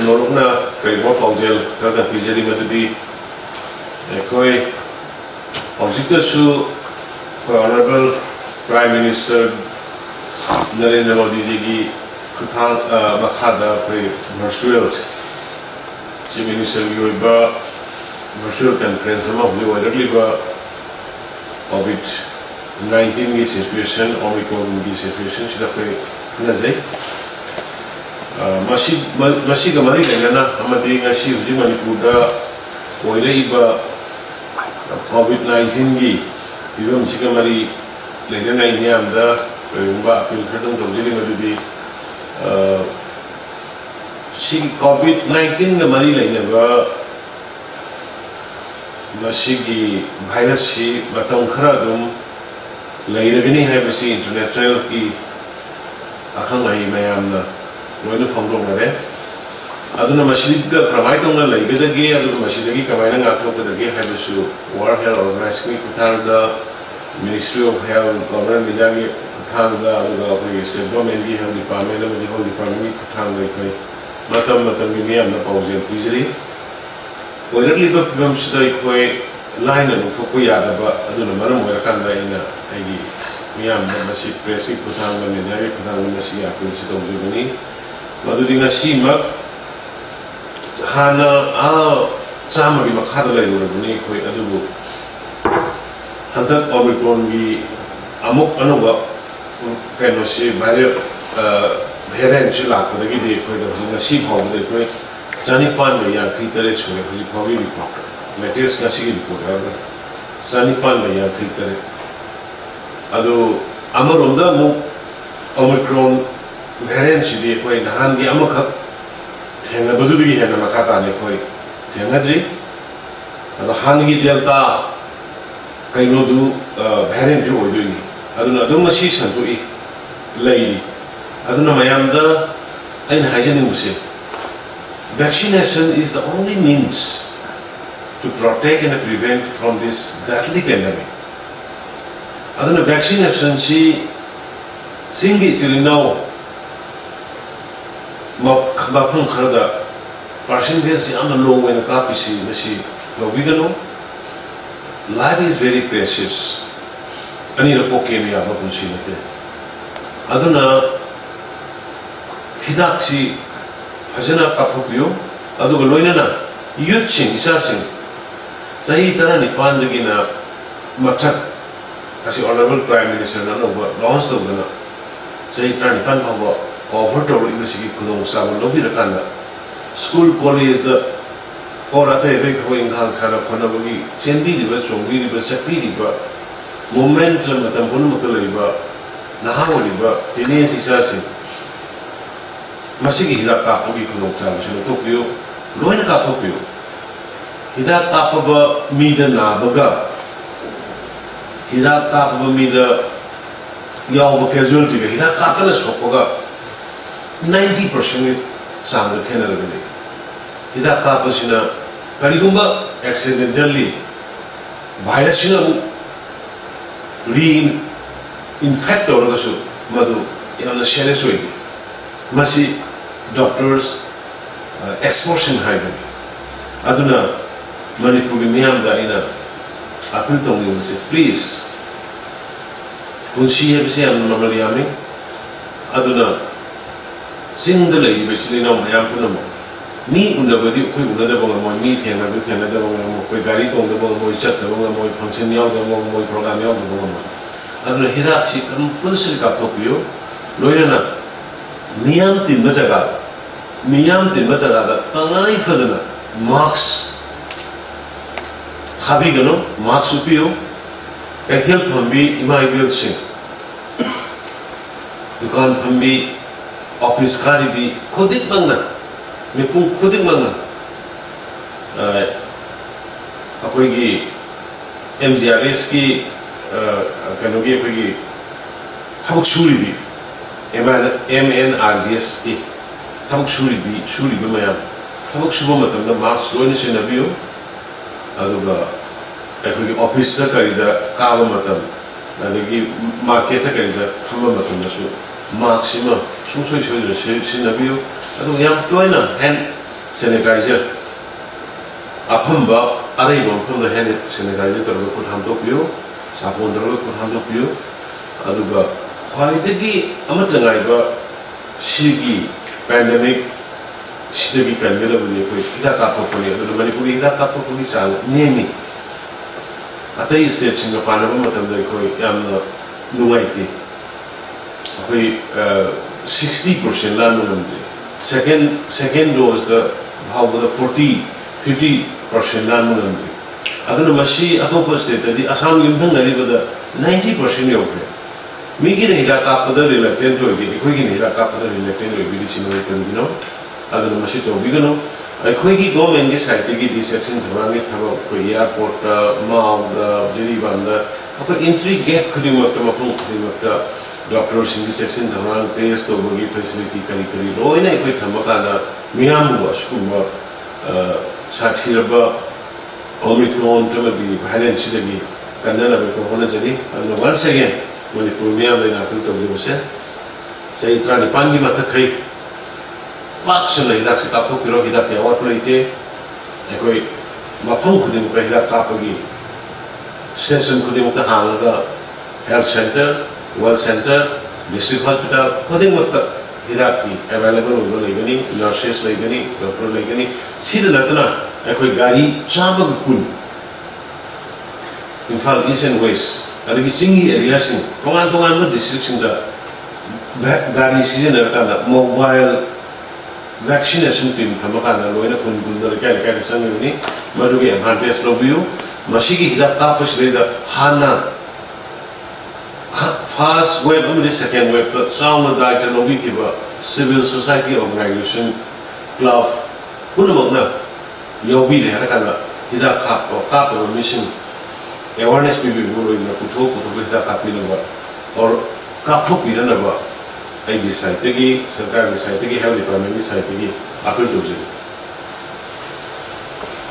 Norokna Kaigwa Paujel Kada Pijari Madudi Ekoi Paujika Su Honorable Prime Minister Narendra Modi ji Kuthang Makhada Koi Virtual Chief Minister Yoiba Virtual Conference Ama Hui Wadarliba COVID-19 की situation Omicron की situation Shida Koi Nazai Masi kamari lena amadi ngasi uji Manipurda oile iba COVID-19 gi iba masi kamari lena ini amda umba apil khadung tawjili madudi si COVID-19 kamari lena ba masi gi virus si batang kharadum lairagini hai basi international ki akhang lahi mayamna Noinu Fongdong Nade. Aduna Mashidika Pramaitong Laigadagi, Adu Mashidagi Kamana Akokadagi, Habisu, World Health Organization, Kutanda, Ministry of Health, Government Midagi, Kutanda, the Government Health Department, the whole department, Kutanda, Matam Mimiam, the Pausian easily. When it live up from Shidai, line and Fukuyada, Aduna Maram, where Kanda in Agi, Miam, the Masi Presi, Kutanda, Midagi, Kutanda, Masi, Akil Germany. Madudi ngasi mak hana chama gi makhada lai rubuni khoi adubu hantak Omicron gi amuk anuga keno si viral variant chi lak dagi de khoi da ngasi phau de khoi chani pan de ya khitare chue khoi phawi report latest ngasi gi report ha chani pan de ya khitare adu amaronda mu Omicron variant sidi koi nahan di amakak thenga badudigi hena makata ne koi thenga dri ado hangi delta kaino du variant jo oiduni aduna adum masi santu I lairi aduna mayamda ain hajani muse vaccination is the only means to protect and prevent from this deadly pandemic aduna vaccination si singi chilinao Mapang Karada percentage on the low when a copy see the life is very precious. I need a pokemia of Musinate. Aduna Hidaksi Hajana Kapopio, Adugaloina, Yuchin, Isasin, Sahitana Pandagina Matak, as the Honorable Prime Minister, none of what launched of the Sahitani Panpava. Overtold University Kudong Savan Novirakanda. School college the Orata Evekoing Hansana Konabagi, Sendi River, Songi River, Sapi River, Momentum at Ampunaka River, Nahawa River, Tenesi Sassi. Masiki Hida Kapugi Kudong Savan, Tokyo, Loina Kapopio. Hida Kapaba Mida Nabaga. Hida Kapaba Mida Yawa casualty, Hida Kapana Sopoga. 90% is sound of Canada. Hida Kapasina, Karigumba accidentally virus re-infect or Madu in the Sheresway. Masi doctors exportation hybrid. Aduna Manipuri Miamda in a Apiltong, you say, please. Kunshi have seen normally yaming. Aduna. Single lady, basically, no, I am Punamo. Me, Undabadi, Kudabong, me, and I will Canada, with Gary on the Boy Chat, the Boy Ponsignol, the Boy Program, the woman. And the Hidachi compulsory Kapopio, Loyana, Niam Tin Mazaga, Tanai Fadana, Marks Habigano, Marks Upio, and help Pambi, Imai will sing. You can't Pambi. Office Karibi, Kodik Mangna, Mipu Kodik Mangna, Apoigi, MZRSki, Kanogi, Pegi, Habuk Shuribi, MNRGSP, Habuk Shuribi, Mayam, Habuk Shubomatam, the Marks, Loinis in a view, Aduga, Apoigi Office Karida, Kavamatam, and they give market Karida, Hamamatam, maximum, so Sinabio, and we have joined and sanitizer afamba arai bom from the hand sanitizer targa ko hamdo piyo sabon targa ko hamdo piyo aduga khwaidagi amata ngaiba sigi pandemic sidagi kangela bani ko ida ka ko ni adu manipuri ida ka ko ni sang nemi atai state singa panaba matam da ko yamna nuaiti ko 60% lan munamde second dose the how the 50% lan munamde aduna mashi atopa state di assam yumthang nari bada 90% yogre migi ne ida ka pada reluctant hogi ko gi ne ida ka pada reluctant hogi di sino kan bino aduna mashi to bigano ai gi government gi side gi di section jawani thaba ko airport maw the jiribanda ko entry gate khudi makta mapung khudi makta doctor singi section dhamang test to bagi facility kari roina ko thamaka na miyam wa skumba sathirba omicron tamadi variant sidagi kanana be ko hona jani and once again when it miyam na to to se sai trani pangi mata khai vaccine ida se ta ko piro ida pe wa plate ko mapung khudi ko ida ka pagi session khudi ko hanga health center World Center, District Hospital, koding makta hiraki available ugo legani, nurses legani, doctor legani, sida natana koi gari chama kun. In fact, East and West, adagi singi area sing, tongan mo district sing da gari season natana mobile vaccination team thamakana loina kun da kaya sangi ni madugi advantage lobiyo, masigi hidak tapos leda hana first wave and the second wave that sound like an obikiba civil society organization club punamagna yobi de hakana hida kap mission awareness people guru na kucho ko hida kap ni ba or kap thok ni na ba ai di side gi sarkar di side gi health department di side gi appeal to